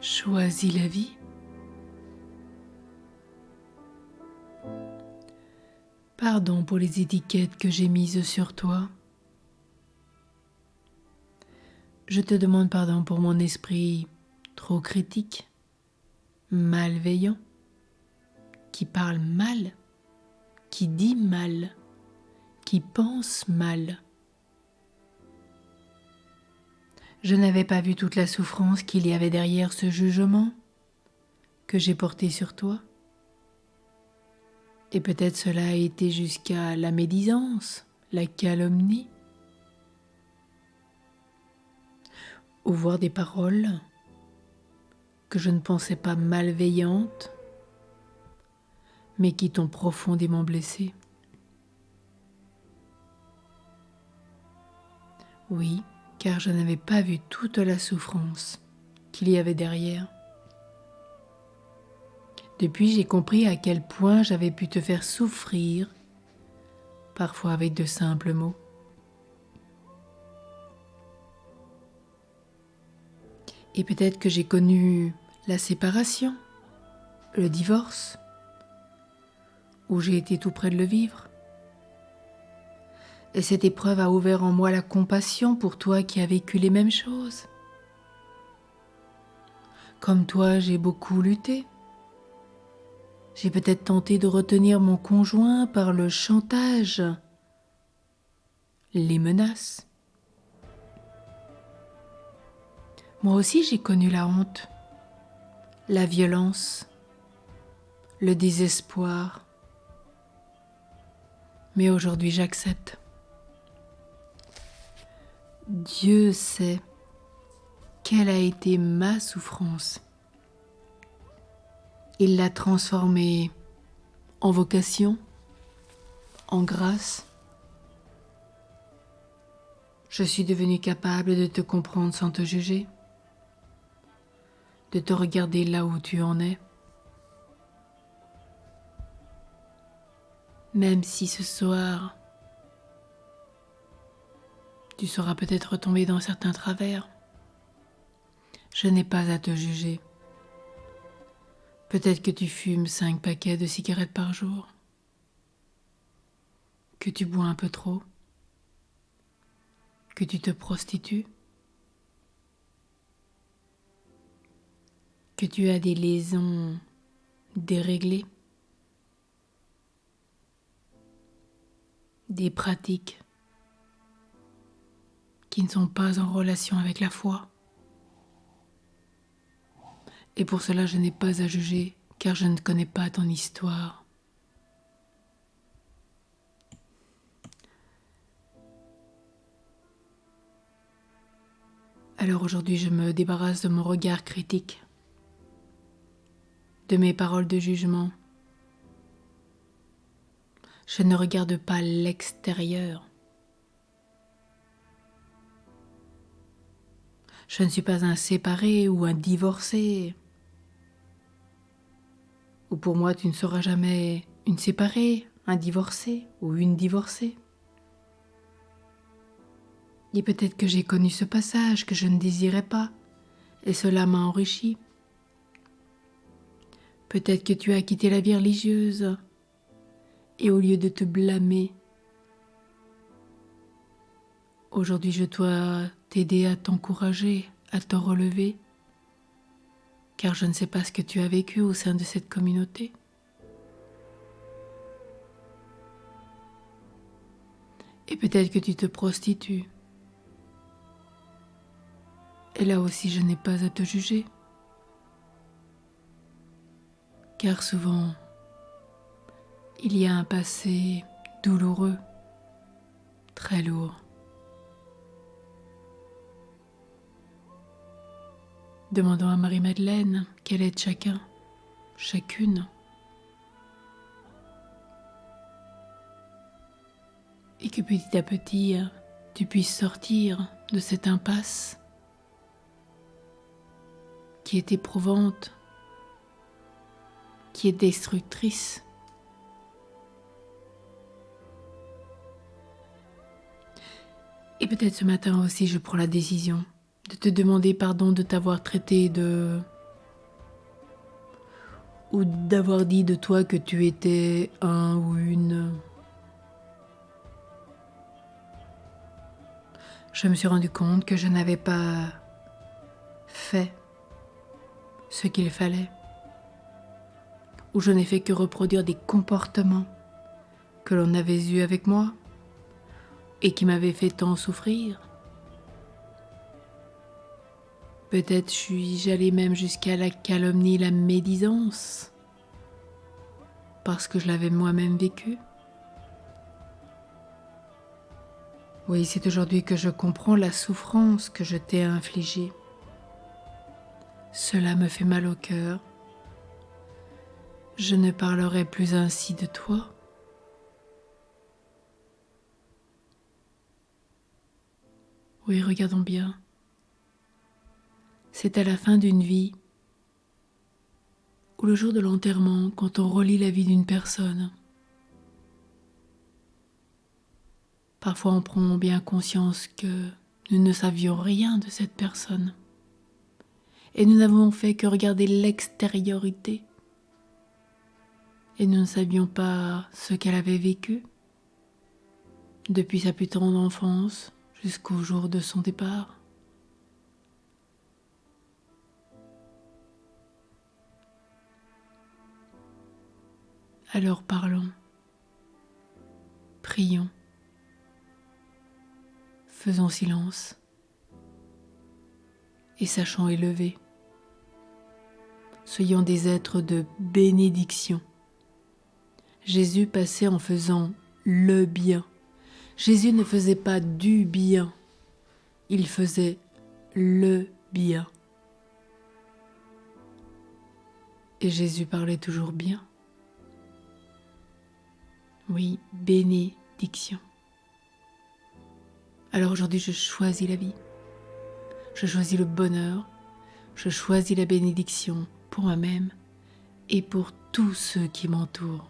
Choisis la vie. Pardon pour les étiquettes que j'ai mises sur toi. Je te demande pardon pour mon esprit trop critique, malveillant, qui parle mal, qui dit mal, qui pense mal. Je n'avais pas vu toute la souffrance qu'il y avait derrière ce jugement que j'ai porté sur toi. Et peut-être cela a été jusqu'à la médisance, la calomnie, ou voir des paroles que je ne pensais pas malveillantes, mais qui t'ont profondément blessé. Oui, car je n'avais pas vu toute la souffrance qu'il y avait derrière. Depuis, j'ai compris à quel point j'avais pu te faire souffrir, parfois avec de simples mots. Et peut-être que j'ai connu la séparation, le divorce, où j'ai été tout près de le vivre. Et cette épreuve a ouvert en moi la compassion pour toi qui as vécu les mêmes choses. Comme toi, j'ai beaucoup lutté. J'ai peut-être tenté de retenir mon conjoint par le chantage, les menaces. Moi aussi, j'ai connu la honte, la violence, le désespoir. Mais aujourd'hui, j'accepte. Dieu sait quelle a été ma souffrance. Il l'a transformée en vocation, en grâce. Je suis devenue capable de te comprendre sans te juger, de te regarder là où tu en es. Même si ce soir, tu seras peut-être retombé dans certains travers, je n'ai pas à te juger. Peut-être que tu fumes 5 paquets de cigarettes par jour, que tu bois un peu trop, que tu te prostitues, que tu as des liaisons déréglées, des pratiques qui ne sont pas en relation avec la foi. Et pour cela, je n'ai pas à juger, car je ne connais pas ton histoire. Alors aujourd'hui, je me débarrasse de mon regard critique, de mes paroles de jugement. Je ne regarde pas l'extérieur. Je ne suis pas un séparé ou un divorcé. Ou pour moi, tu ne seras jamais une séparée, un divorcé ou une divorcée. Et peut-être que j'ai connu ce passage que je ne désirais pas, et cela m'a enrichi. Peut-être que tu as quitté la vie religieuse, et au lieu de te blâmer, aujourd'hui je dois t'aider à t'encourager, à te relever, car je ne sais pas ce que tu as vécu au sein de cette communauté. Et peut-être que tu te prostitues. Et là aussi, je n'ai pas à te juger. Car souvent, il y a un passé douloureux, très lourd. Demandons à Marie-Madeleine quelle est chacun, chacune. Et que petit à petit, tu puisses sortir de cette impasse qui est éprouvante, qui est destructrice. Et peut-être ce matin aussi, je prends la décision de te demander pardon de t'avoir traité de ou d'avoir dit de toi que tu étais un ou une. Je me suis rendu compte que je n'avais pas fait ce qu'il fallait, ou je n'ai fait que reproduire des comportements que l'on avait eus avec moi et qui m'avaient fait tant souffrir. Peut-être suis-je allée même jusqu'à la calomnie, la médisance, parce que je l'avais moi-même vécu. Oui, c'est aujourd'hui que je comprends la souffrance que je t'ai infligée. Cela me fait mal au cœur. Je ne parlerai plus ainsi de toi. Oui, regardons bien. C'est à la fin d'une vie, ou le jour de l'enterrement, quand on relit la vie d'une personne. Parfois on prend bien conscience que nous ne savions rien de cette personne. Et nous n'avons fait que regarder l'extériorité. Et nous ne savions pas ce qu'elle avait vécu, depuis sa plus tendre enfance jusqu'au jour de son départ. Alors parlons, prions, faisons silence et sachons élever. Soyons des êtres de bénédiction. Jésus passait en faisant le bien. Jésus ne faisait pas du bien, il faisait le bien. Et Jésus parlait toujours bien. Oui, bénédiction. Alors aujourd'hui, je choisis la vie. Je choisis le bonheur. Je choisis la bénédiction pour moi-même et pour tous ceux qui m'entourent.